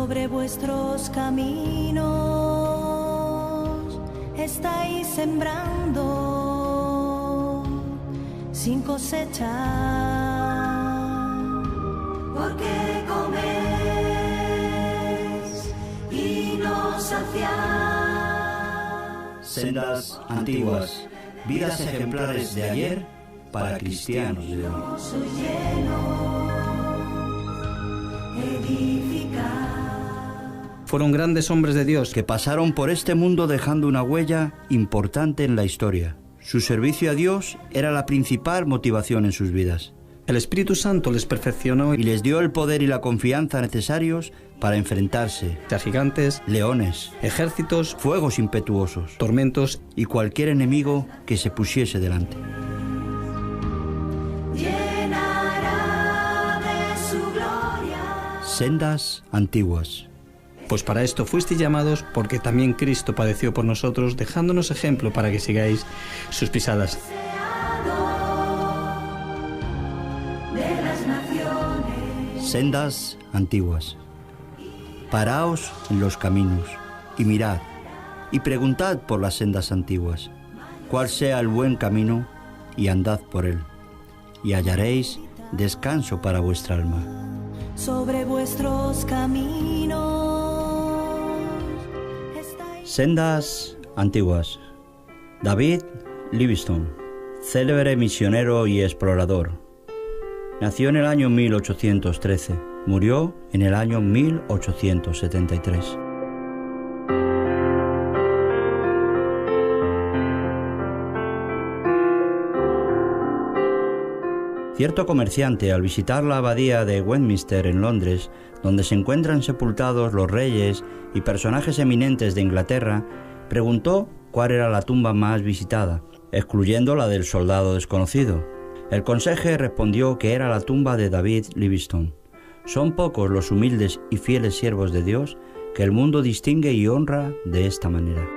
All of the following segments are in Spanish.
sobre vuestros caminos estáis sembrando sin cosechar, porque coméis y no saciáis. Sendas antiguas, vidas ejemplares de ayer para cristianos de hoy. Soy lleno, edificar. Fueron grandes hombres de Dios Que pasaron por este mundo dejando una huella importante en la historia. Su servicio a Dios era la principal motivación en sus vidas. el Espíritu Santo les perfeccionó Y les dio el poder y la confianza necesarios para enfrentarse a gigantes, leones, ejércitos, fuegos impetuosos tormentos y cualquier enemigo que se pusiese delante. Llenará de su gloria. Sendas antiguas. Pues para esto fuisteis llamados, porque también Cristo padeció por nosotros, dejándonos ejemplo para que sigáis sus pisadas. De las naciones. Sendas antiguas. Paraos en los caminos y mirad y preguntad por las sendas antiguas, cuál sea el buen camino, y andad por él, y hallaréis descanso para vuestra alma. Sobre vuestros caminos. Sendas antiguas. David Livingstone, célebre misionero y explorador. Nació en el año 1813, murió en el año 1873. Cierto comerciante, al visitar la abadía de Westminster en Londres, donde se encuentran sepultados los reyes y personajes eminentes de Inglaterra, preguntó cuál era la tumba más visitada, excluyendo la del soldado desconocido. El conserje respondió que era la tumba de David Livingstone. Son pocos los humildes y fieles siervos de Dios que el mundo distingue y honra de esta manera.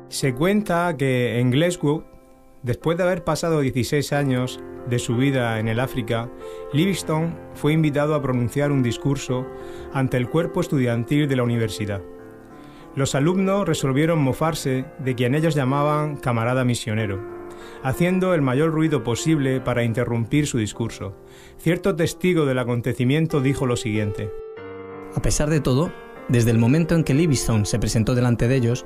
Se cuenta que en Glasgow, después de haber pasado 16 años de su vida en el África, Livingstone fue invitado a pronunciar un discurso ante el cuerpo estudiantil de la universidad. Los alumnos resolvieron mofarse de quien ellos llamaban camarada misionero, haciendo el mayor ruido posible para interrumpir su discurso. Cierto testigo del acontecimiento dijo lo siguiente: A pesar de todo, desde el momento en que Livingstone se presentó delante de ellos,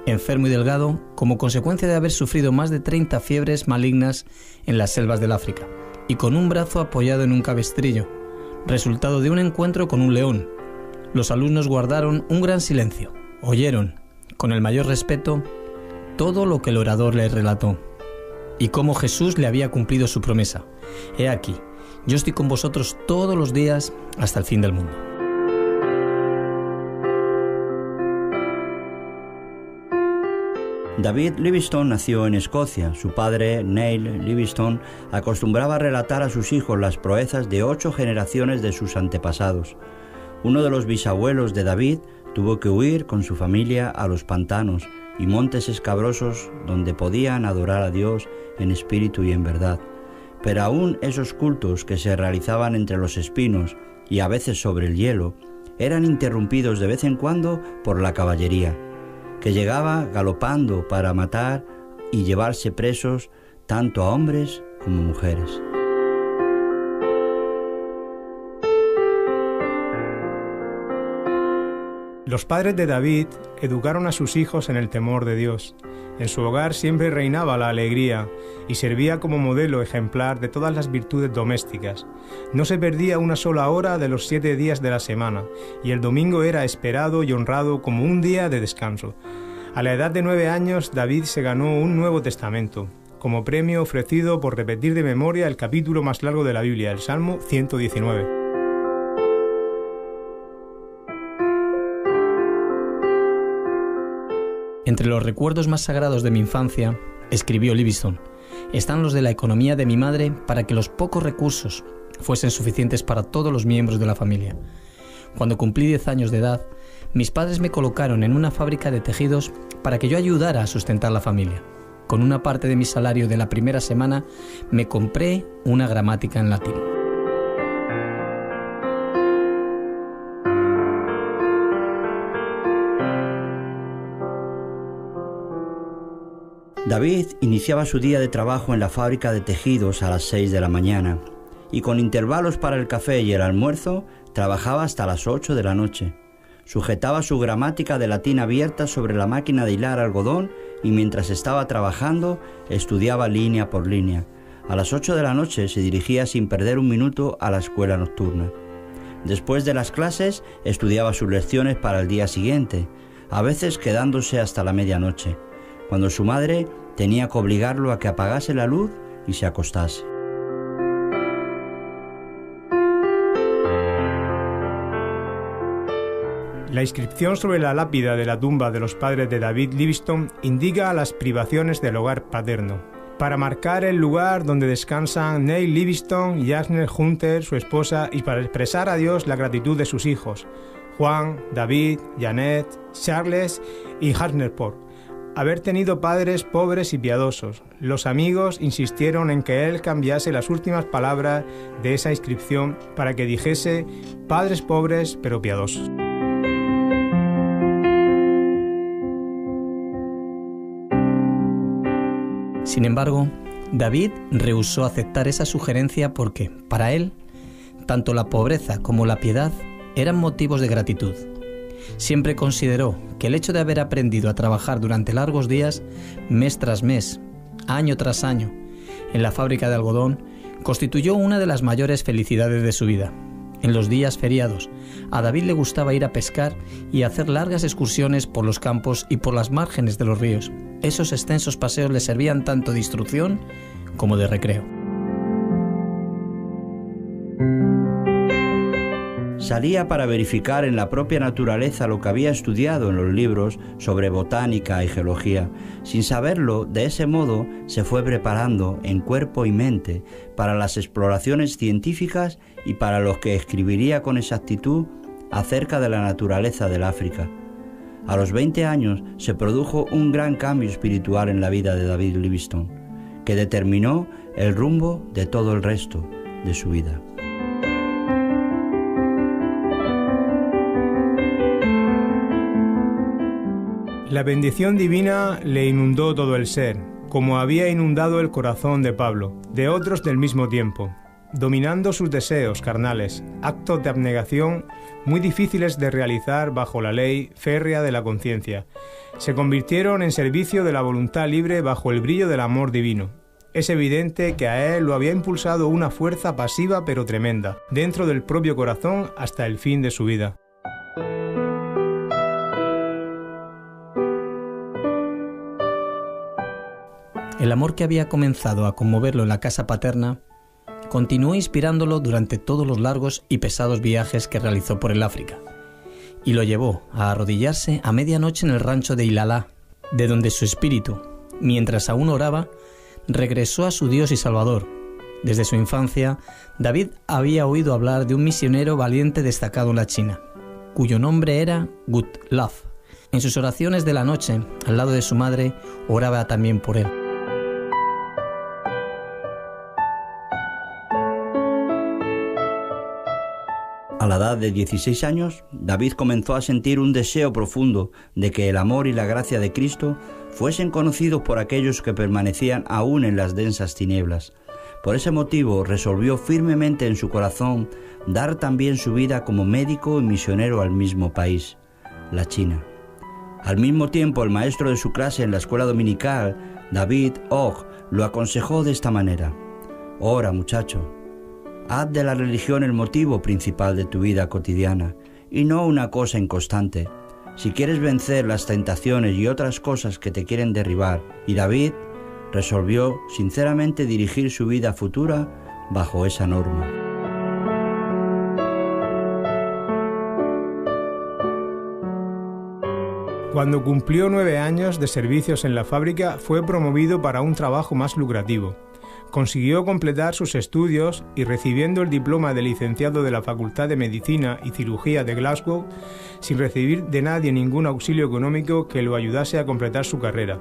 enfermo y delgado, como consecuencia de haber sufrido más de 30 fiebres malignas en las selvas del África, y con un brazo apoyado en un cabestrillo, resultado de un encuentro con un león, los alumnos guardaron un gran silencio. Oyeron, con el mayor respeto, todo lo que el orador les relató, y cómo Jesús le había cumplido su promesa. He aquí, yo estoy con vosotros todos los días hasta el fin del mundo. David Livingstone nació en Escocia. Su padre, Neil Livingstone, acostumbraba a relatar a sus hijos las proezas de 8 generaciones de sus antepasados. Uno de los bisabuelos de David tuvo que huir con su familia a los pantanos y montes escabrosos donde podían adorar a Dios en espíritu y en verdad. Pero aún esos cultos que se realizaban entre los espinos y a veces sobre el hielo eran interrumpidos de vez en cuando por la caballería, que llegaba galopando para matar y llevarse presos tanto a hombres como mujeres. Los padres de David educaron a sus hijos en el temor de Dios. En su hogar siempre reinaba la alegría y servía como modelo ejemplar de todas las virtudes domésticas. No se perdía una sola hora de los 7 días de la semana, y el domingo era esperado y honrado como un día de descanso. A la edad de 9 años, David se ganó un Nuevo Testamento, como premio ofrecido por repetir de memoria el capítulo más largo de la Biblia, el Salmo 119. Entre los recuerdos más sagrados de mi infancia, escribió Livingstone, están los de la economía de mi madre para que los pocos recursos fuesen suficientes para todos los miembros de la familia. Cuando cumplí 10 años de edad, mis padres me colocaron en una fábrica de tejidos para que yo ayudara a sustentar la familia. con una parte de mi salario de la primera semana, me compré una gramática en latín. David iniciaba su día de trabajo en la fábrica de tejidos a las 6 de la mañana y con intervalos para el café y el almuerzo trabajaba hasta las 8 de la noche. Sujetaba su gramática de latín abierta sobre la máquina de hilar algodón y mientras estaba trabajando estudiaba línea por línea. A las 8 de la noche se dirigía sin perder un minuto a la escuela nocturna. Después de las clases estudiaba sus lecciones para el día siguiente, a veces quedándose hasta la medianoche, cuando su madre tenía que obligarlo a que apagase la luz y se acostase. La inscripción sobre la lápida de la tumba de los padres de David Livingstone indica las privaciones del hogar paterno, para marcar el lugar donde descansan Neil Livingstone y Agnes Hunter, su esposa, y para expresar a Dios la gratitud de sus hijos, Juan, David, Janet, Charles y Hartnett-Port, haber tenido padres pobres y piadosos. Los amigos insistieron en que él cambiase las últimas palabras de esa inscripción para que dijese padres pobres pero piadosos. Sin embargo, David rehusó aceptar esa sugerencia porque, para él, tanto la pobreza como la piedad eran motivos de gratitud. Siempre consideró que el hecho de haber aprendido a trabajar durante largos días, mes tras mes, año tras año, en la fábrica de algodón, constituyó una de las mayores felicidades de su vida. En los días feriados, a David le gustaba ir a pescar y hacer largas excursiones por los campos y por las márgenes de los ríos. Esos extensos paseos le servían tanto de instrucción como de recreo. Salía para verificar en la propia naturaleza lo que había estudiado en los libros sobre botánica y geología. Sin saberlo, de ese modo se fue preparando en cuerpo y mente para las exploraciones científicas y para los que escribiría con exactitud acerca de la naturaleza del África. A los 20 años se produjo un gran cambio espiritual en la vida de David Livingstone, que determinó el rumbo de todo el resto de su vida. La bendición divina le inundó todo el ser, como había inundado el corazón de Pablo, de otros del mismo tiempo, dominando sus deseos carnales, actos de abnegación muy difíciles de realizar bajo la ley férrea de la conciencia. Se convirtieron en servicio de la voluntad libre bajo el brillo del amor divino. Es evidente que a él lo había impulsado una fuerza pasiva pero tremenda, dentro del propio corazón hasta el fin de su vida. El amor que había comenzado a conmoverlo en la casa paterna continuó inspirándolo durante todos los largos y pesados viajes que realizó por el África, y lo llevó a arrodillarse a medianoche en el rancho de Ilalá, de donde su espíritu, mientras aún oraba, regresó a su Dios y Salvador. Desde su infancia, David había oído hablar de un misionero valiente destacado en la China, cuyo nombre era Gutlaf. En sus oraciones de la noche, al lado de su madre, oraba también por él. A la edad de 16 años, David comenzó a sentir un deseo profundo de que el amor y la gracia de Cristo fuesen conocidos por aquellos que permanecían aún en las densas tinieblas. Por ese motivo, resolvió firmemente en su corazón dar también su vida como médico y misionero al mismo país, la China. Al mismo tiempo, el maestro de su clase en la escuela dominical, David Og, lo aconsejó de esta manera: «Ora, muchacho. Haz de la religión el motivo principal de tu vida cotidiana y no una cosa inconstante. Si quieres vencer las tentaciones y otras cosas que te quieren derribar». Y David resolvió sinceramente dirigir su vida futura bajo esa norma. Cuando cumplió 9 años de servicios en la fábrica, fue promovido para un trabajo más lucrativo. Consiguió completar sus estudios y, recibiendo el diploma de licenciado de la Facultad de Medicina y Cirugía de Glasgow, sin recibir de nadie ningún auxilio económico que lo ayudase a completar su carrera,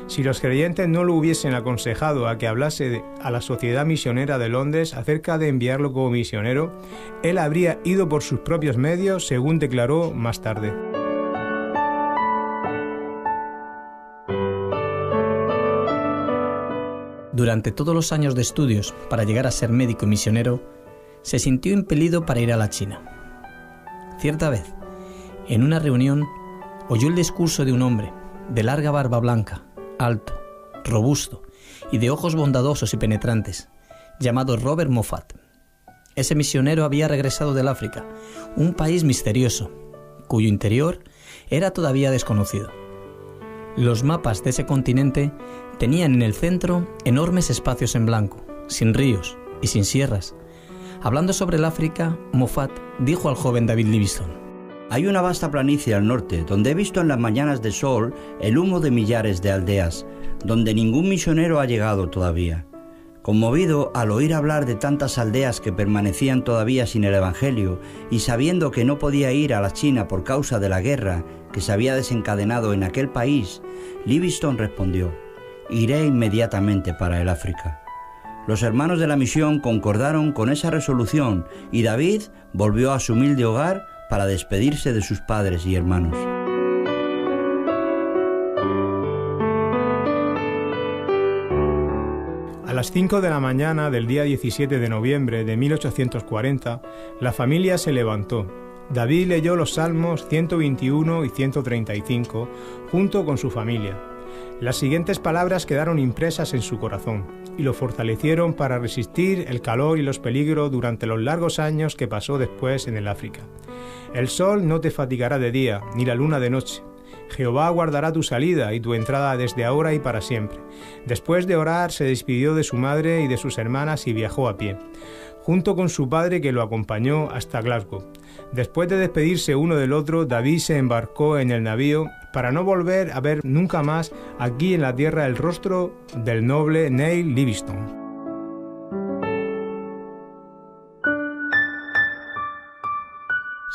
Si los creyentes no lo hubiesen aconsejado a que hablase a la Sociedad Misionera de Londres acerca de enviarlo como misionero, él habría ido por sus propios medios, según declaró más tarde. Durante todos los años de estudios para llegar a ser médico y misionero, se sintió impelido para ir a la China. Cierta vez, en una reunión, oyó el discurso de un hombre de larga barba blanca, alto, robusto y de ojos bondadosos y penetrantes, llamado Robert Moffat. Ese misionero había regresado del África, un país misterioso, cuyo interior era todavía desconocido. Los mapas de ese continente tenían en el centro enormes espacios en blanco, sin ríos y sin sierras. Hablando sobre el África, Moffat dijo al joven David Livingstone: hay una vasta planicie al norte, donde he visto en las mañanas de sol el humo de millares de aldeas, donde ningún misionero ha llegado todavía. Conmovido al oír hablar de tantas aldeas que permanecían todavía sin el Evangelio, y sabiendo que no podía ir a la China por causa de la guerra que se había desencadenado en aquel país, Livingstone respondió: iré inmediatamente para el África. Los hermanos de la misión concordaron con esa resolución y David volvió a su humilde hogar para despedirse de sus padres y hermanos. A las 5 de la mañana del día 17 de noviembre de 1840, la familia se levantó. David leyó los Salmos 121 y 135 junto con su familia. Las siguientes palabras quedaron impresas en su corazón y lo fortalecieron para resistir el calor y los peligros durante los largos años que pasó después en el África. El sol no te fatigará de día, ni la luna de noche. Jehová guardará tu salida y tu entrada desde ahora y para siempre. Después de orar, se despidió de su madre y de sus hermanas y viajó a pie, junto con su padre que lo acompañó hasta Glasgow. Después de despedirse uno del otro, David se embarcó en el navío para no volver a ver nunca más aquí en la tierra el rostro del noble Neil Livingstone.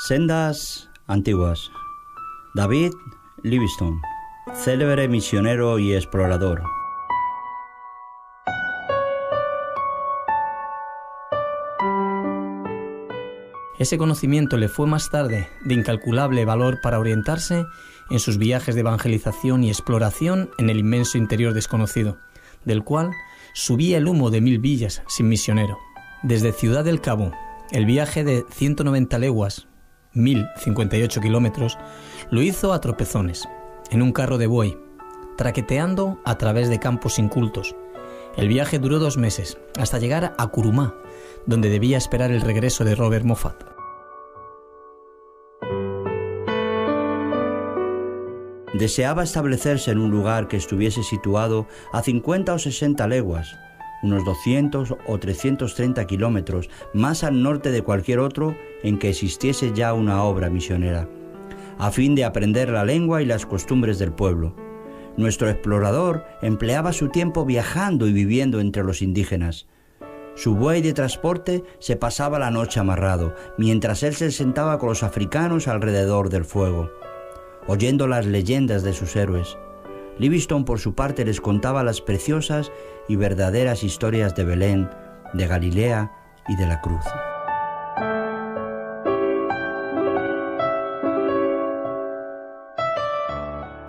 Sendas antiguas. David Livingstone, célebre misionero y explorador. Ese conocimiento le fue más tarde de incalculable valor para orientarse en sus viajes de evangelización y exploración en el inmenso interior desconocido, del cual subía el humo de 1000 villas sin misionero. Desde Ciudad del Cabo, el viaje de 190 leguas, 1058 kilómetros, lo hizo a tropezones, en un carro de buey, traqueteando a través de campos incultos. El viaje duró 2 meses, hasta llegar a Kurumá, donde debía esperar el regreso de Robert Moffat. Deseaba establecerse en un lugar que estuviese situado a 50 o 60 leguas, unos 200 o 330 kilómetros más al norte de cualquier otro en que existiese ya una obra misionera, a fin de aprender la lengua y las costumbres del pueblo. Nuestro explorador empleaba su tiempo viajando y viviendo entre los indígenas. Su buey de transporte se pasaba la noche amarrado, mientras él se sentaba con los africanos alrededor del fuego, oyendo las leyendas de sus héroes. Livingstone, por su parte, les contaba las preciosas y verdaderas historias de Belén, de Galilea y de la cruz.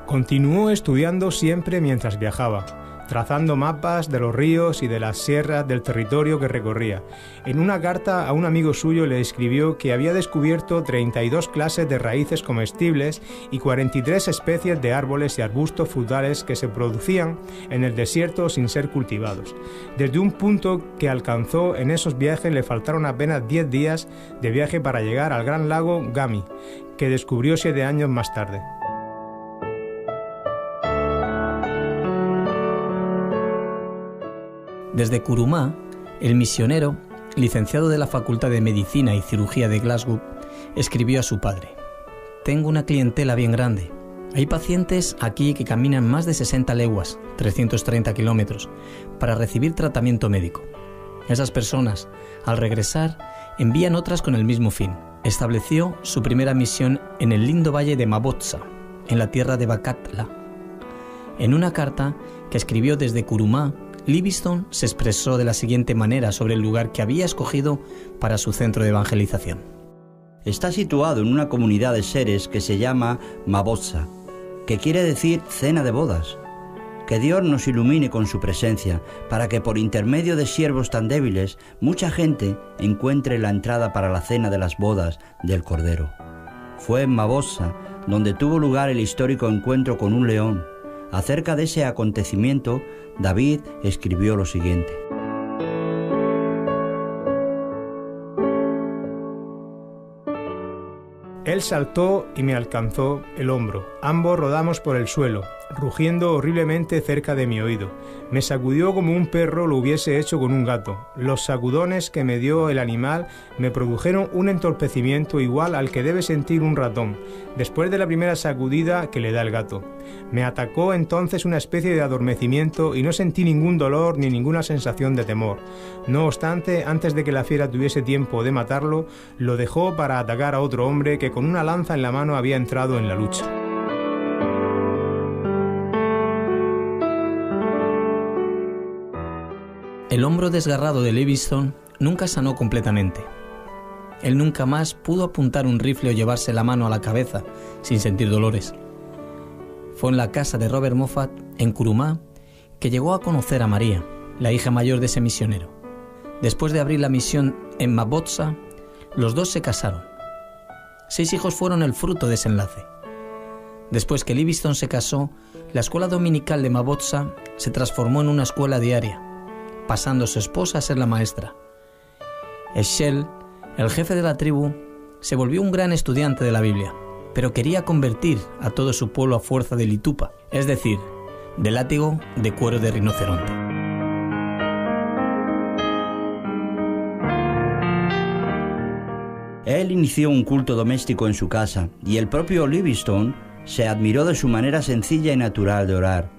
Continuó estudiando siempre mientras viajaba, trazando mapas de los ríos y de las sierras del territorio que recorría. En una carta a un amigo suyo le escribió que había descubierto 32 clases de raíces comestibles y 43 especies de árboles y arbustos frutales que se producían en el desierto sin ser cultivados. Desde un punto que alcanzó en esos viajes le faltaron apenas 10 días de viaje para llegar al gran lago Gami, que descubrió 7 años más tarde. Desde Kurumá, el misionero, licenciado de la Facultad de Medicina y Cirugía de Glasgow, escribió a su padre: «Tengo una clientela bien grande. Hay pacientes aquí que caminan más de 60 leguas, 330 kilómetros, para recibir tratamiento médico. Esas personas, al regresar, envían otras con el mismo fin». Estableció su primera misión en el lindo valle de Mabotsa, en la tierra de Bakatla. En una carta que escribió desde Kurumá, Livingstone se expresó de la siguiente manera sobre el lugar que había escogido para su centro de evangelización. Está situado en una comunidad de seres que se llama Mabotsa, que quiere decir cena de bodas. Que Dios nos ilumine con su presencia, para que por intermedio de siervos tan débiles, mucha gente encuentre la entrada para la cena de las bodas del Cordero. Fue en Mabotsa donde tuvo lugar el histórico encuentro con un león. Acerca de ese acontecimiento, David escribió lo siguiente: Él saltó y me alcanzó el hombro. Ambos rodamos por el suelo, rugiendo horriblemente cerca de mi oído. Me sacudió como un perro lo hubiese hecho con un gato. Los sacudones que me dio el animal me produjeron un entorpecimiento igual al que debe sentir un ratón, después de la primera sacudida que le da el gato. Me atacó entonces una especie de adormecimiento y no sentí ningún dolor ni ninguna sensación de temor. No obstante, antes de que la fiera tuviese tiempo de matarlo, lo dejó para atacar a otro hombre que con una lanza en la mano había entrado en la lucha. El hombro desgarrado de Livingstone nunca sanó completamente. Él nunca más pudo apuntar un rifle o llevarse la mano a la cabeza sin sentir dolores. Fue en la casa de Robert Moffat, en Kurumá, que llegó a conocer a María, la hija mayor de ese misionero. Después de abrir la misión en Mabotsa, los dos se casaron. 6 hijos fueron el fruto de ese enlace. Después que Livingstone se casó, la escuela dominical de Mabotsa se transformó en una escuela diaria, pasando su esposa a ser la maestra. Eschel, el jefe de la tribu, se volvió un gran estudiante de la Biblia, pero quería convertir a todo su pueblo a fuerza de litupa, es decir, de látigo de cuero de rinoceronte. Él inició un culto doméstico en su casa y el propio Livingstone se admiró de su manera sencilla y natural de orar.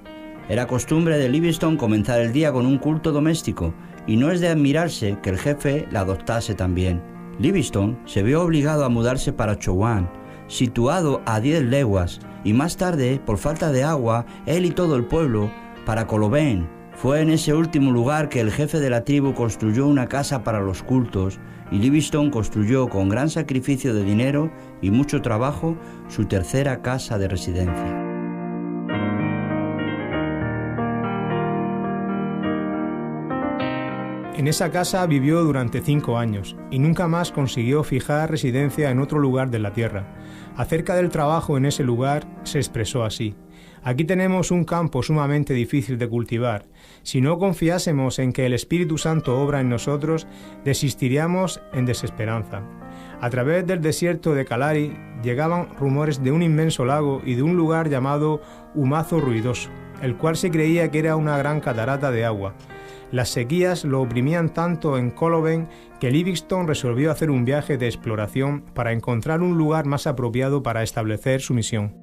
Era costumbre de Livingstone comenzar el día con un culto doméstico y no es de admirarse que el jefe la adoptase también. Livingstone se vio obligado a mudarse para Chowan, situado a 10 leguas, y más tarde, por falta de agua, él y todo el pueblo, para Colobén. Fue en ese último lugar que el jefe de la tribu construyó una casa para los cultos y Livingstone construyó con gran sacrificio de dinero y mucho trabajo su tercera casa de residencia. En esa casa vivió durante 5 años y nunca más consiguió fijar residencia en otro lugar de la tierra. Acerca del trabajo en ese lugar se expresó así: aquí tenemos un campo sumamente difícil de cultivar. Si no confiásemos en que el Espíritu Santo obra en nosotros, desistiríamos en desesperanza. A través del desierto de Kalari llegaban rumores de un inmenso lago y de un lugar llamado Humazo Ruidoso, el cual se creía que era una gran catarata de agua. Las sequías lo oprimían tanto en Colobén que Livingstone resolvió hacer un viaje de exploración para encontrar un lugar más apropiado para establecer su misión.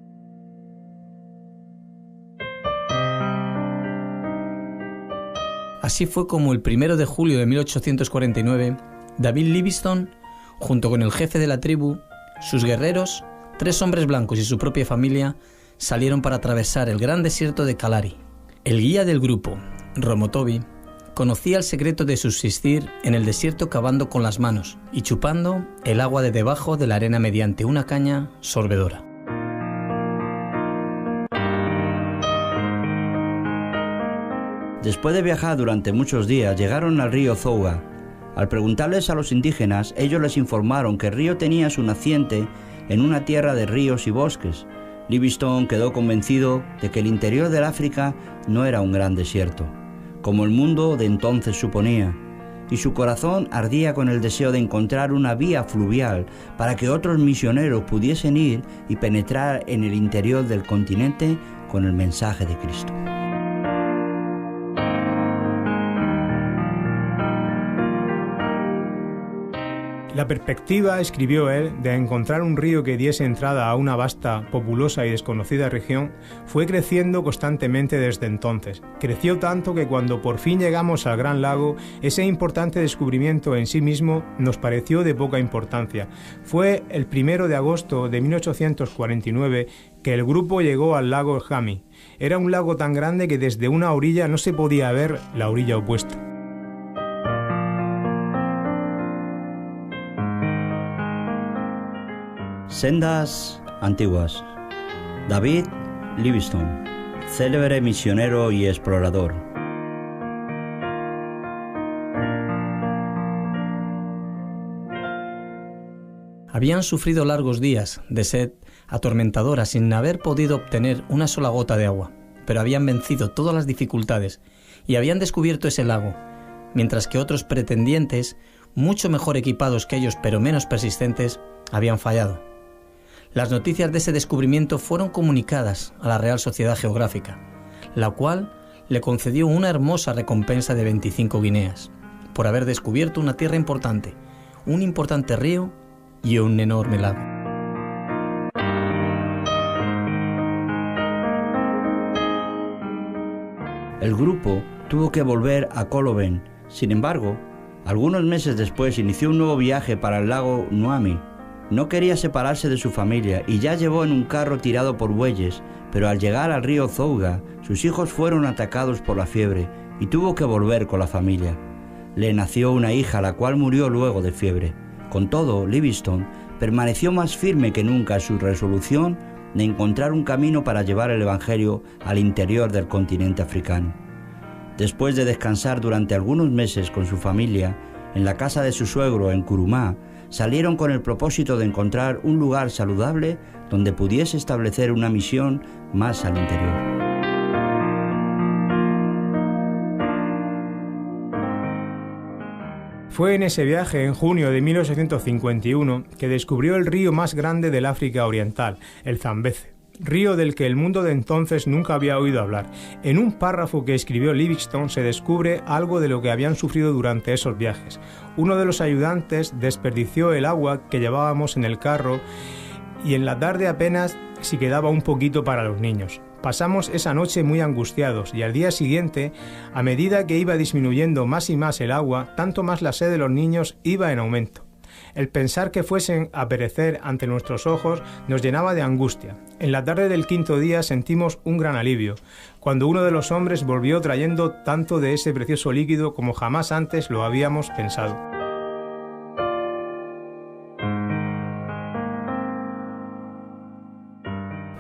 Así fue como el 1 de julio de 1849, David Livingstone, junto con el jefe de la tribu, sus guerreros, 3 hombres blancos y su propia familia, salieron para atravesar el gran desierto de Kalari. El guía del grupo, Romotobi, conocía el secreto de subsistir en el desierto cavando con las manos y chupando el agua de debajo de la arena mediante una caña sorbedora. Después de viajar durante muchos días, llegaron al río Zouga. Al preguntarles a los indígenas, ellos les informaron que el río tenía su naciente en una tierra de ríos y bosques. Livingstone quedó convencido de que el interior del África no era un gran desierto, como el mundo de entonces suponía, y su corazón ardía con el deseo de encontrar una vía fluvial para que otros misioneros pudiesen ir y penetrar en el interior del continente con el mensaje de Cristo. La perspectiva, escribió él, de encontrar un río que diese entrada a una vasta, populosa y desconocida región, fue creciendo constantemente desde entonces. Creció tanto que cuando por fin llegamos al Gran Lago, ese importante descubrimiento en sí mismo nos pareció de poca importancia. Fue el 1 de agosto de 1849 que el grupo llegó al lago Jami. Era un lago tan grande que desde una orilla no se podía ver la orilla opuesta. Sendas antiguas. David Livingstone, célebre misionero y explorador. Habían sufrido largos días de sed atormentadora sin haber podido obtener una sola gota de agua, pero habían vencido todas las dificultades y habían descubierto ese lago, mientras que otros pretendientes, mucho mejor equipados que ellos pero menos persistentes, habían fallado. Las noticias de ese descubrimiento fueron comunicadas a la Real Sociedad Geográfica, la cual le concedió una hermosa recompensa de 25 guineas, por haber descubierto una tierra importante, un importante río y un enorme lago. El grupo tuvo que volver a Koloben. Sin embargo, algunos meses después inició un nuevo viaje para el lago Nuami. No quería separarse de su familia y ya llevó en un carro tirado por bueyes, pero al llegar al río Zouga, sus hijos fueron atacados por la fiebre y tuvo que volver con la familia. Le nació una hija, la cual murió luego de fiebre. Con todo, Livingstone permaneció más firme que nunca en su resolución de encontrar un camino para llevar el Evangelio al interior del continente africano. Después de descansar durante algunos meses con su familia en la casa de su suegro en Kurumá, salieron con el propósito de encontrar un lugar saludable donde pudiese establecer una misión más al interior. Fue en ese viaje, en junio de 1851, que descubrió el río más grande del África Oriental, el Zambeze, río del que el mundo de entonces nunca había oído hablar. En un párrafo que escribió Livingstone se descubre algo de lo que habían sufrido durante esos viajes. Uno de los ayudantes desperdició el agua que llevábamos en el carro y en la tarde apenas si quedaba un poquito para los niños. Pasamos esa noche muy angustiados y al día siguiente, a medida que iba disminuyendo más y más el agua, tanto más la sed de los niños iba en aumento. El pensar que fuesen a perecer ante nuestros ojos nos llenaba de angustia. En la tarde del 5.º día sentimos un gran alivio, cuando uno de los hombres volvió trayendo tanto de ese precioso líquido como jamás antes lo habíamos pensado.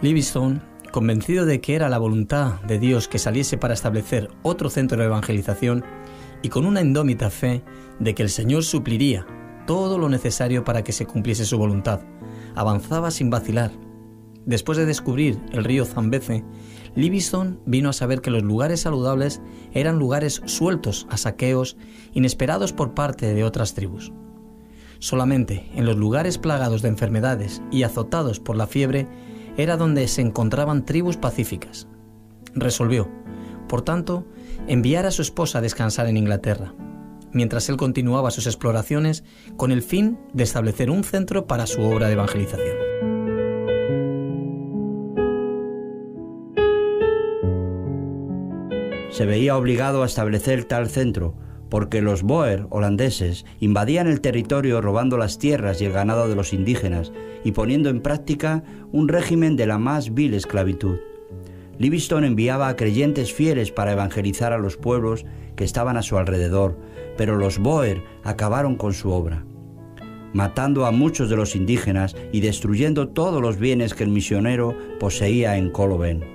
Livingstone, convencido de que era la voluntad de Dios que saliese para establecer otro centro de evangelización y con una indómita fe de que el Señor supliría todo lo necesario para que se cumpliese su voluntad, avanzaba sin vacilar. Después de descubrir el río Zambeze, Livingstone vino a saber que los lugares saludables eran lugares sueltos a saqueos inesperados por parte de otras tribus. Solamente en los lugares plagados de enfermedades y azotados por la fiebre era donde se encontraban tribus pacíficas. Resolvió, por tanto, enviar a su esposa a descansar en Inglaterra, mientras él continuaba sus exploraciones con el fin de establecer un centro para su obra de evangelización. Se veía obligado a establecer tal centro porque los Boer holandeses invadían el territorio robando las tierras y el ganado de los indígenas y poniendo en práctica un régimen de la más vil esclavitud. Livingstone enviaba a creyentes fieles para evangelizar a los pueblos que estaban a su alrededor, pero los Boer acabaron con su obra, matando a muchos de los indígenas y destruyendo todos los bienes que el misionero poseía en Koloben.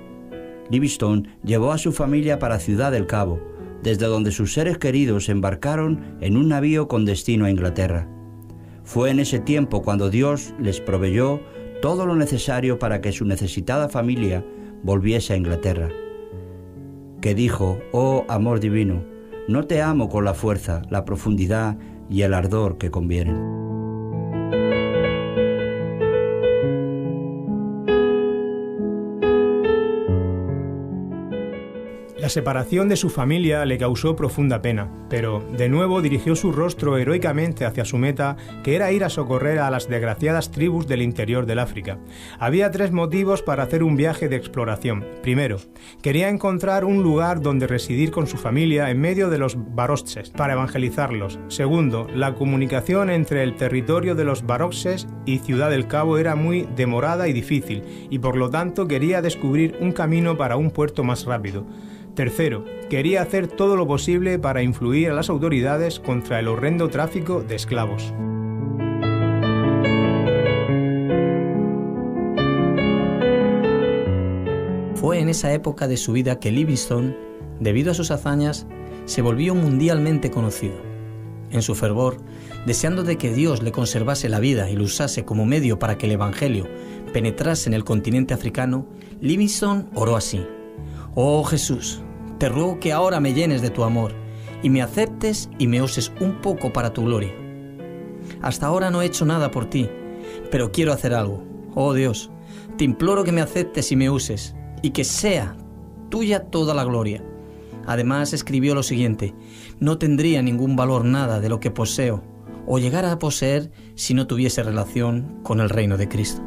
Livingstone llevó a su familia para Ciudad del Cabo, desde donde sus seres queridos se embarcaron en un navío con destino a Inglaterra. Fue en ese tiempo cuando Dios les proveyó todo lo necesario para que su necesitada familia volviese a Inglaterra, que dijo: «Oh amor divino, no te amo con la fuerza, la profundidad y el ardor que convienen». La separación de su familia le causó profunda pena, pero de nuevo dirigió su rostro heroicamente hacia su meta, que era ir a socorrer a las desgraciadas tribus del interior del África. Había 3 motivos para hacer un viaje de exploración. Primero, quería encontrar un lugar donde residir con su familia en medio de los baroches para evangelizarlos. Segundo, la comunicación entre el territorio de los baroches y Ciudad del Cabo era muy demorada y difícil, y por lo tanto quería descubrir un camino para un puerto más rápido. Tercero, quería hacer todo lo posible para influir a las autoridades contra el horrendo tráfico de esclavos. Fue en esa época de su vida que Livingstone, debido a sus hazañas, se volvió mundialmente conocido. En su fervor, deseando de que Dios le conservase la vida y lo usase como medio para que el Evangelio penetrase en el continente africano, Livingstone oró así: «Oh Jesús, te ruego que ahora me llenes de tu amor y me aceptes y me uses un poco para tu gloria. Hasta ahora no he hecho nada por ti, pero quiero hacer algo. Oh Dios, te imploro que me aceptes y me uses, y que sea tuya toda la gloria». Además escribió lo siguiente: «No tendría ningún valor nada de lo que poseo o llegara a poseer si no tuviese relación con el reino de Cristo».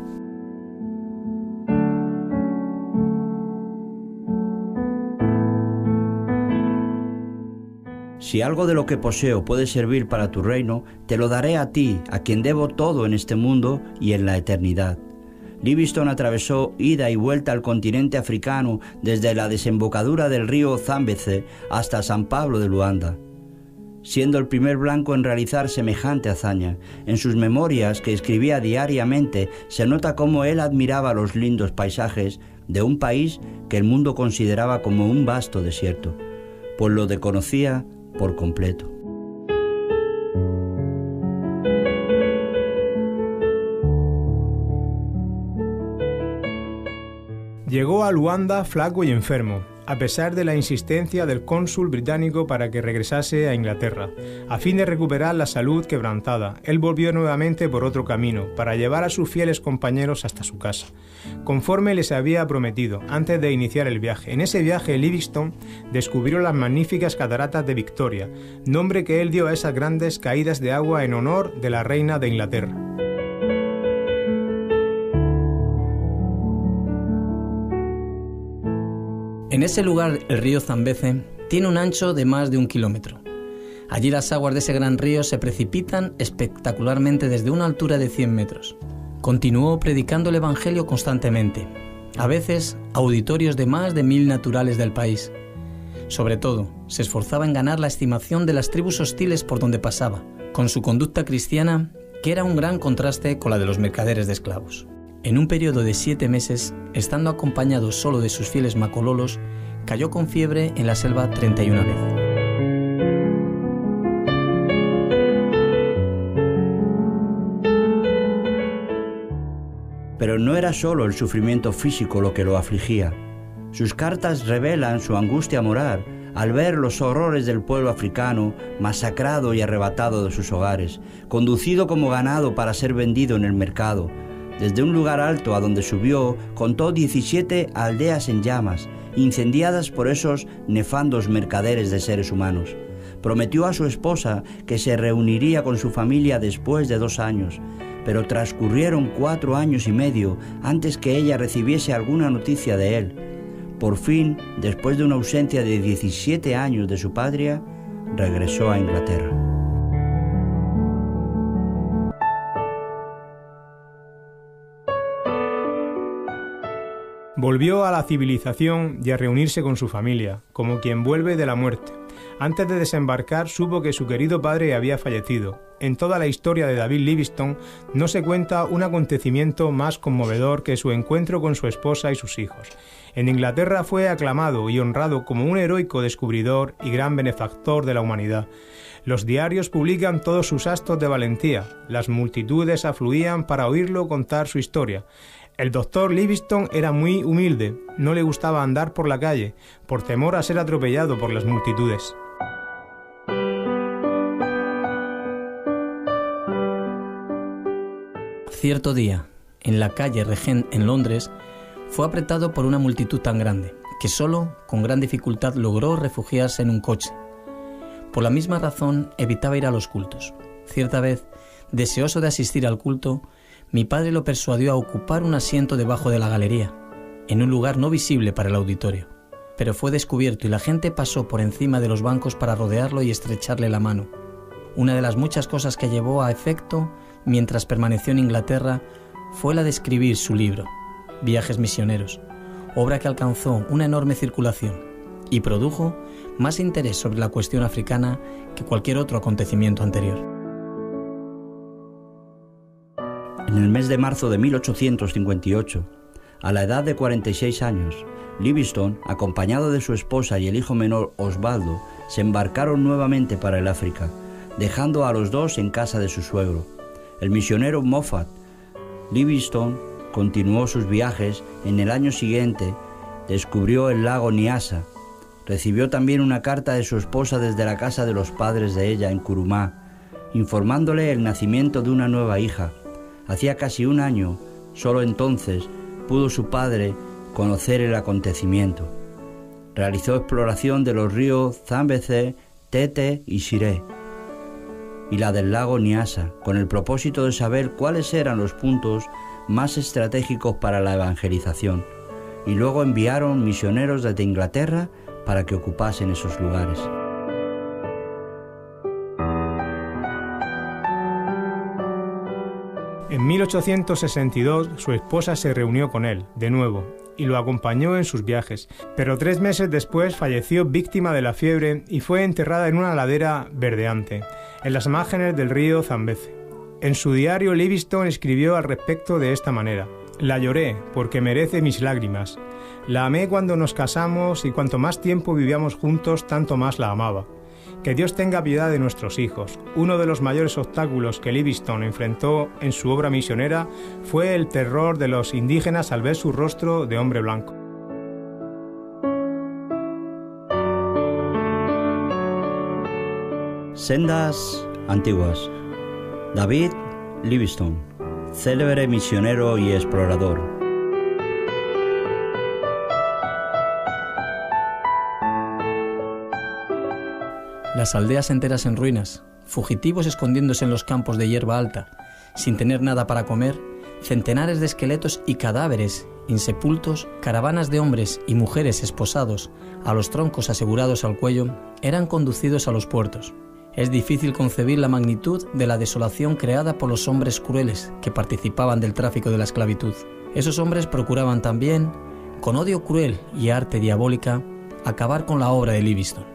Si algo de lo que poseo puede servir para tu reino, te lo daré a ti, a quien debo todo en este mundo y en la eternidad. Livingstone atravesó ida y vuelta al continente africano desde la desembocadura del río Zambeze hasta San Pablo de Luanda, siendo el primer blanco en realizar semejante hazaña. En sus memorias, que escribía diariamente, se nota cómo él admiraba los lindos paisajes de un país que el mundo consideraba como un vasto desierto, pues lo desconocía por completo. Llegó a Luanda flaco y enfermo, a pesar de la insistencia del cónsul británico para que regresase a Inglaterra. A fin de recuperar la salud quebrantada, él volvió nuevamente por otro camino, para llevar a sus fieles compañeros hasta su casa, conforme les había prometido antes de iniciar el viaje. En ese viaje, Livingstone descubrió las magníficas cataratas de Victoria, nombre que él dio a esas grandes caídas de agua en honor de la reina de Inglaterra. En ese lugar, el río Zambeze tiene un ancho de más de 1 kilómetro. Allí las aguas de ese gran río se precipitan espectacularmente desde una altura de 100 metros. Continuó predicando el Evangelio constantemente, a veces a auditorios de más de 1000 naturales del país. Sobre todo, se esforzaba en ganar la estimación de las tribus hostiles por donde pasaba, con su conducta cristiana, que era un gran contraste con la de los mercaderes de esclavos. En un periodo de 7 meses, estando acompañado solo de sus fieles macololos, cayó con fiebre en la selva 31 veces. Pero no era solo el sufrimiento físico lo que lo afligía. Sus cartas revelan su angustia moral al ver los horrores del pueblo africano masacrado y arrebatado de sus hogares, conducido como ganado para ser vendido en el mercado. Desde un lugar alto a donde subió, contó 17 aldeas en llamas, incendiadas por esos nefandos mercaderes de seres humanos. Prometió a su esposa que se reuniría con su familia después de 2 años, pero transcurrieron 4 años y medio antes que ella recibiese alguna noticia de él. Por fin, después de una ausencia de 17 años de su patria, regresó a Inglaterra. Volvió a la civilización y a reunirse con su familia, como quien vuelve de la muerte. Antes de desembarcar supo que su querido padre había fallecido. En toda la historia de David Livingstone no se cuenta un acontecimiento más conmovedor que su encuentro con su esposa y sus hijos. En Inglaterra fue aclamado y honrado como un heroico descubridor y gran benefactor de la humanidad. Los diarios publican todos sus actos de valentía. Las multitudes afluían para oírlo contar su historia. El doctor Livingstone era muy humilde, no le gustaba andar por la calle, por temor a ser atropellado por las multitudes. Cierto día, en la calle Regent en Londres, fue apretado por una multitud tan grande que solo, con gran dificultad, logró refugiarse en un coche. Por la misma razón, evitaba ir a los cultos. Cierta vez, deseoso de asistir al culto, mi padre lo persuadió a ocupar un asiento debajo de la galería, en un lugar no visible para el auditorio. Pero fue descubierto y la gente pasó por encima de los bancos para rodearlo y estrecharle la mano. Una de las muchas cosas que llevó a efecto mientras permaneció en Inglaterra fue la de escribir su libro, Viajes Misioneros, obra que alcanzó una enorme circulación y produjo más interés sobre la cuestión africana que cualquier otro acontecimiento anterior. En el mes de marzo de 1858, a la edad de 46 años, Livingstone, acompañado de su esposa y el hijo menor Osvaldo, se embarcaron nuevamente para el África, dejando a los dos en casa de su suegro. El misionero Moffat Livingstone continuó sus viajes. En el año siguiente descubrió el lago Nyassa. Recibió también una carta de su esposa desde la casa de los padres de ella en Kurumá, informándole el nacimiento de una nueva hija. Hacía casi un año, solo entonces, pudo su padre conocer el acontecimiento. Realizó exploración de los ríos Zambeze, Tete y Shire, y la del lago Nyassa, con el propósito de saber cuáles eran los puntos más estratégicos para la evangelización, y luego enviaron misioneros desde Inglaterra para que ocupasen esos lugares. En 1862 su esposa se reunió con él, de nuevo, y lo acompañó en sus viajes, pero 3 meses después falleció víctima de la fiebre y fue enterrada en una ladera verdeante, en las márgenes del río Zambeze. En su diario, Livingstone escribió al respecto de esta manera: «La lloré porque merece mis lágrimas. La amé cuando nos casamos y cuanto más tiempo vivíamos juntos, tanto más la amaba. Que Dios tenga piedad de nuestros hijos». Uno de los mayores obstáculos que Livingstone enfrentó en su obra misionera fue el terror de los indígenas al ver su rostro de hombre blanco. Sendas antiguas. David Livingstone, célebre misionero y explorador. Las aldeas enteras en ruinas, fugitivos escondiéndose en los campos de hierba alta, sin tener nada para comer, centenares de esqueletos y cadáveres insepultos, caravanas de hombres y mujeres esposados a los troncos asegurados al cuello, eran conducidos a los puertos. Es difícil concebir la magnitud de la desolación creada por los hombres crueles que participaban del tráfico de la esclavitud. Esos hombres procuraban también, con odio cruel y arte diabólica, acabar con la obra de Livingstone.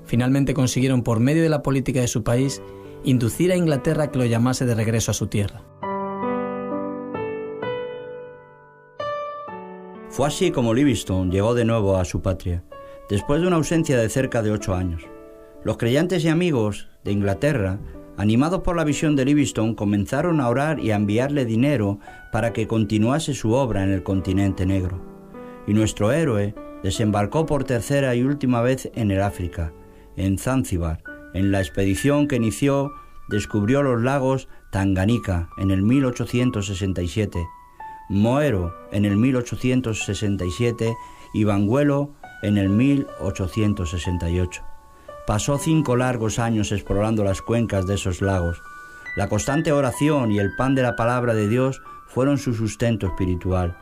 Finalmente consiguieron, por medio de la política de su país, inducir a Inglaterra a que lo llamase de regreso a su tierra. Fue así como Livingstone llegó de nuevo a su patria, después de una ausencia de cerca de 8 años. Los creyentes y amigos de Inglaterra, animados por la visión de Livingstone, comenzaron a orar y a enviarle dinero para que continuase su obra en el continente negro. Y nuestro héroe desembarcó por tercera y última vez en el África, en Zanzíbar. En la expedición que inició, descubrió los lagos Tanganika en el 1867, Moero en el 1867 y Banguelo en el 1868. Pasó 5 largos años explorando las cuencas de esos lagos. La constante oración y el pan de la palabra de Dios fueron su sustento espiritual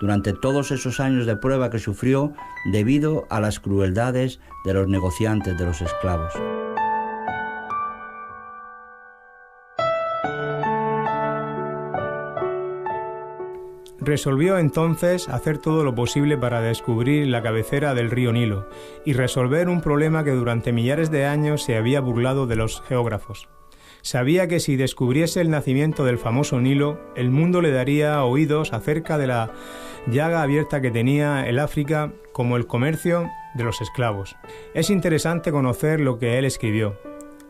durante todos esos años de prueba que sufrió debido a las crueldades de los negociantes de los esclavos. Resolvió entonces hacer todo lo posible para descubrir la cabecera del río Nilo y resolver un problema que durante millares de años se había burlado de los geógrafos. Sabía que si descubriese el nacimiento del famoso Nilo, el mundo le daría oídos acerca de la llaga abierta que tenía el África, como el comercio de los esclavos. Es interesante conocer lo que él escribió.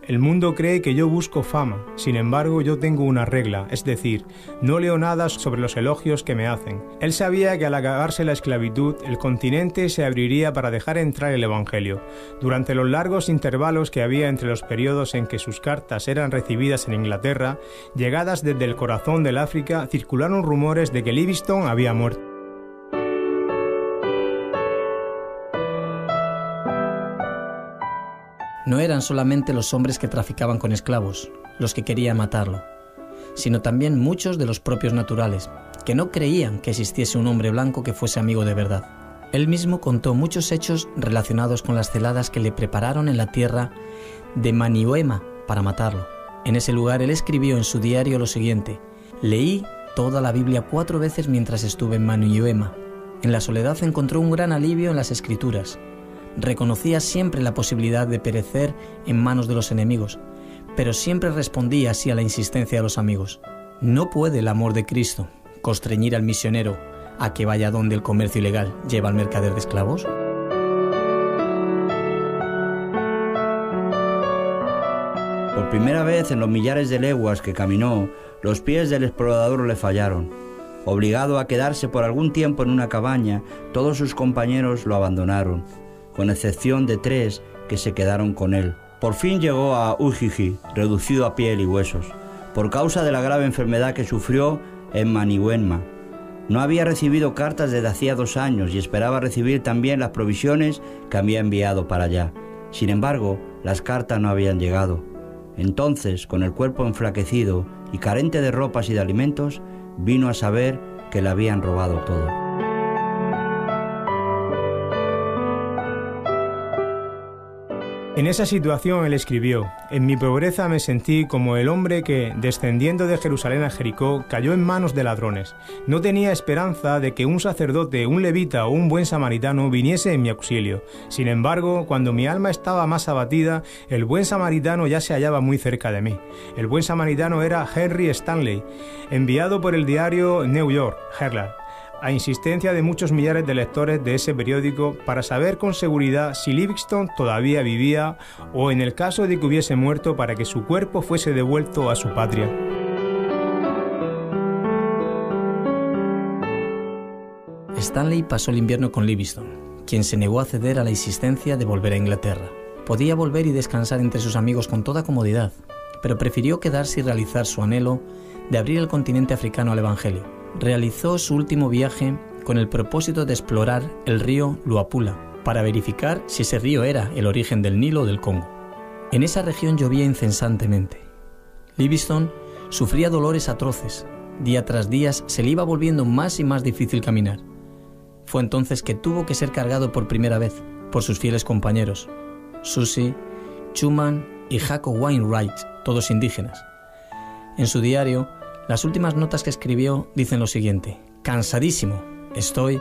El mundo cree que yo busco fama, sin embargo yo tengo una regla, es decir, no leo nada sobre los elogios que me hacen. Él sabía que al acabarse la esclavitud, el continente se abriría para dejar entrar el Evangelio. Durante los largos intervalos que había entre los periodos en que sus cartas eran recibidas en Inglaterra, llegadas desde el corazón del África, circularon rumores de que Livingstone había muerto. no eran solamente los hombres que traficaban con esclavos los que querían matarlo, sino también muchos de los propios naturales, que no creían que existiese un hombre blanco que fuese amigo de verdad. Él mismo contó muchos hechos relacionados con las celadas que le prepararon en la tierra de Manihuema para matarlo. En ese lugar él escribió en su diario lo siguiente: leí toda la Biblia 4 veces mientras estuve en Manihuema. En la soledad encontró un gran alivio en las Escrituras. Reconocía siempre la posibilidad de perecer en manos de los enemigos, pero siempre respondía así a la insistencia de los amigos. ¿No puede el amor de Cristo constreñir al misionero a que vaya donde el comercio ilegal lleva al mercader de esclavos? Por primera vez en los millares de leguas que caminó, los pies del explorador le fallaron. Obligado a quedarse por algún tiempo en una cabaña, todos sus compañeros lo abandonaron, con excepción de 3 que se quedaron con él. Por fin llegó a Ujiji, reducido a piel y huesos, por causa de la grave enfermedad que sufrió en Manihuema. No había recibido cartas desde hacía 2 años y esperaba recibir también las provisiones que había enviado para allá. Sin embargo, las cartas no habían llegado. Entonces, con el cuerpo enflaquecido y carente de ropas y de alimentos, vino a saber que le habían robado todo. En esa situación él escribió: en mi pobreza me sentí como el hombre que, descendiendo de Jerusalén a Jericó, cayó en manos de ladrones. No tenía esperanza de que un sacerdote, un levita o un buen samaritano viniese en mi auxilio. Sin embargo, cuando mi alma estaba más abatida, el buen samaritano ya se hallaba muy cerca de mí. El buen samaritano era Henry Stanley, enviado por el diario New York Herald, a insistencia de muchos millares de lectores de ese periódico, para saber con seguridad si Livingstone todavía vivía o, en el caso de que hubiese muerto, para que su cuerpo fuese devuelto a su patria. Stanley pasó el invierno con Livingstone, quien se negó a ceder a la insistencia de volver a Inglaterra. Podía volver y descansar entre sus amigos con toda comodidad, pero prefirió quedarse y realizar su anhelo de abrir el continente africano al Evangelio. Realizó su último viaje con el propósito de explorar el río Luapula, para verificar si ese río era el origen del Nilo o del Congo. En esa región llovía incesantemente. Livingstone sufría dolores atroces. Día tras día se le iba volviendo más y más difícil caminar. Fue entonces que tuvo que ser cargado por primera vez por sus fieles compañeros, Susie, Chuman y Jacob Wainwright, todos indígenas. En su diario, las últimas notas que escribió dicen lo siguiente: cansadísimo, estoy,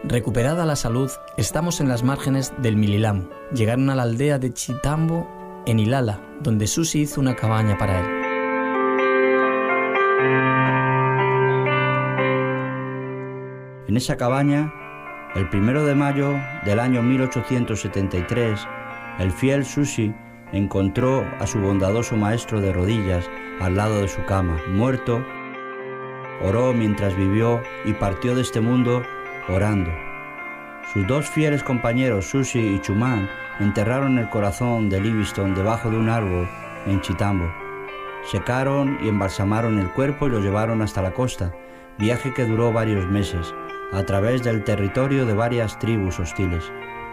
recuperada la salud, estamos en las márgenes del Mililamu. Llegaron a la aldea de Chitambo, en Ilala, donde Susie hizo una cabaña para él. En esa cabaña, el 1 de mayo del año 1873, el fiel Susie encontró a su bondadoso maestro de rodillas al lado de su cama, muerto. Oró mientras vivió y partió de este mundo orando. Sus 2 fieles compañeros, Susie y Chuman, enterraron el corazón de Livingstone debajo de un árbol en Chitambo. Secaron y embalsamaron el cuerpo y lo llevaron hasta la costa, viaje que duró varios meses, a través del territorio de varias tribus hostiles.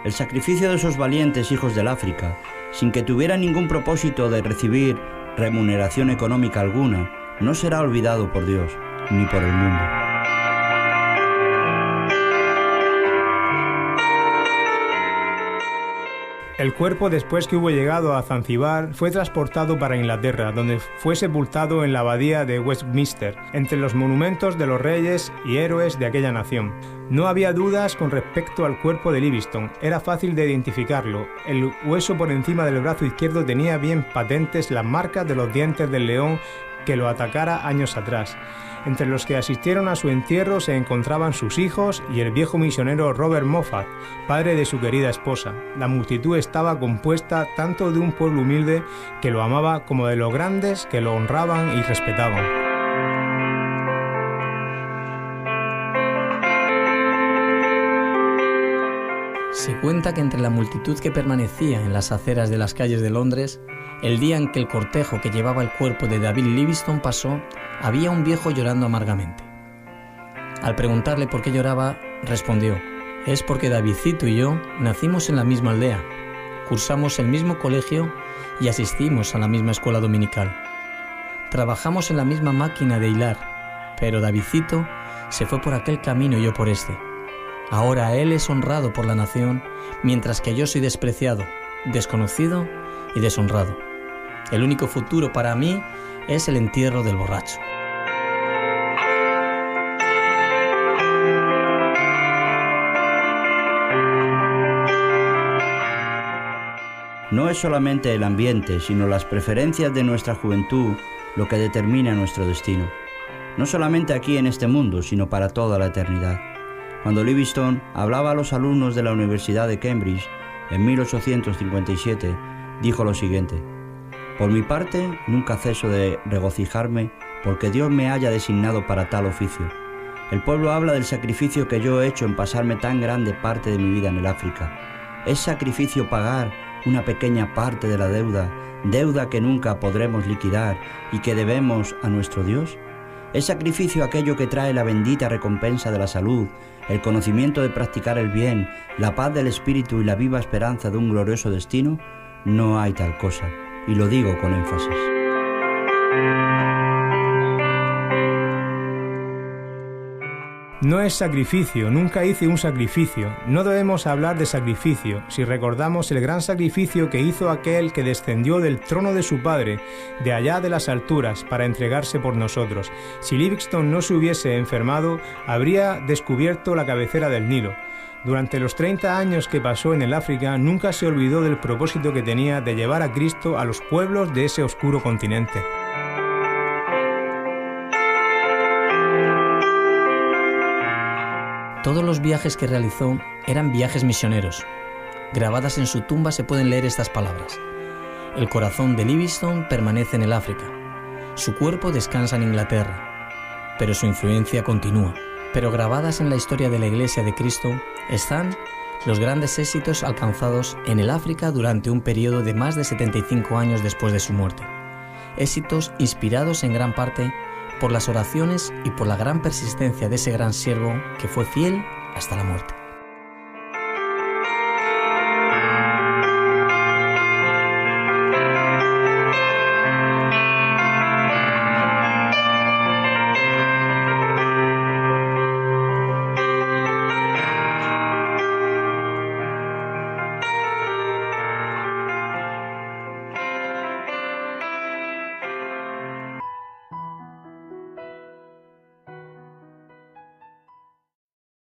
El sacrificio de esos valientes hijos del África, sin que tuvieran ningún propósito de recibir remuneración económica alguna, no será olvidado por Dios ni por el mundo. El cuerpo, después que hubo llegado a Zanzíbar, fue transportado para Inglaterra, donde fue sepultado en la abadía de Westminster, entre los monumentos de los reyes y héroes de aquella nación. No había dudas con respecto al cuerpo de Livingstone, era fácil de identificarlo. El hueso por encima del brazo izquierdo tenía bien patentes las marcas de los dientes del león que lo atacara años atrás. Entre los que asistieron a su entierro se encontraban sus hijos y el viejo misionero Robert Moffat, padre de su querida esposa. La multitud estaba compuesta tanto de un pueblo humilde que lo amaba como de los grandes que lo honraban y respetaban. Se cuenta que entre la multitud que permanecía en las aceras de las calles de Londres, el día en que el cortejo que llevaba el cuerpo de David Livingstone pasó, había un viejo llorando amargamente. Al preguntarle por qué lloraba, respondió: es porque Davidcito y yo nacimos en la misma aldea. cursamos el mismo colegio y asistimos a la misma escuela dominical. Trabajamos en la misma máquina de hilar, pero Davidcito se fue por aquel camino y yo por este. Ahora él es honrado por la nación, mientras que yo soy despreciado, desconocido y deshonrado. El único futuro para mí es el entierro del borracho. No es solamente el ambiente, sino las preferencias de nuestra juventud lo que determina nuestro destino. No solamente aquí en este mundo, sino para toda la eternidad. Cuando Livingstone hablaba a los alumnos de la Universidad de Cambridge en 1857, dijo lo siguiente: «Por mi parte, nunca ceso de regocijarme porque Dios me haya designado para tal oficio. El pueblo habla del sacrificio que yo he hecho en pasarme tan grande parte de mi vida en el África. ¿Es sacrificio pagar una pequeña parte de la deuda que nunca podremos liquidar y que debemos a nuestro Dios? ¿Es sacrificio aquello que trae la bendita recompensa de la salud, el conocimiento de practicar el bien, la paz del espíritu y la viva esperanza de un glorioso destino? No hay tal cosa, y lo digo con énfasis». No es sacrificio, nunca hice un sacrificio. No debemos hablar de sacrificio si recordamos el gran sacrificio que hizo aquel que descendió del trono de su padre, de allá de las alturas, para entregarse por nosotros. Si Livingstone no se hubiese enfermado, habría descubierto la cabecera del Nilo. Durante los 30 años que pasó en el África, nunca se olvidó del propósito que tenía de llevar a Cristo a los pueblos de ese oscuro continente. Todos los viajes que realizó eran viajes misioneros. Grabadas en su tumba se pueden leer estas palabras: «El corazón de Livingstone permanece en el África. Su cuerpo descansa en Inglaterra, pero su influencia continúa». Pero grabadas en la historia de la Iglesia de Cristo están los grandes éxitos alcanzados en el África durante un periodo de más de 75 años después de su muerte. Éxitos inspirados en gran parte por las oraciones y por la gran persistencia de ese gran siervo que fue fiel hasta la muerte.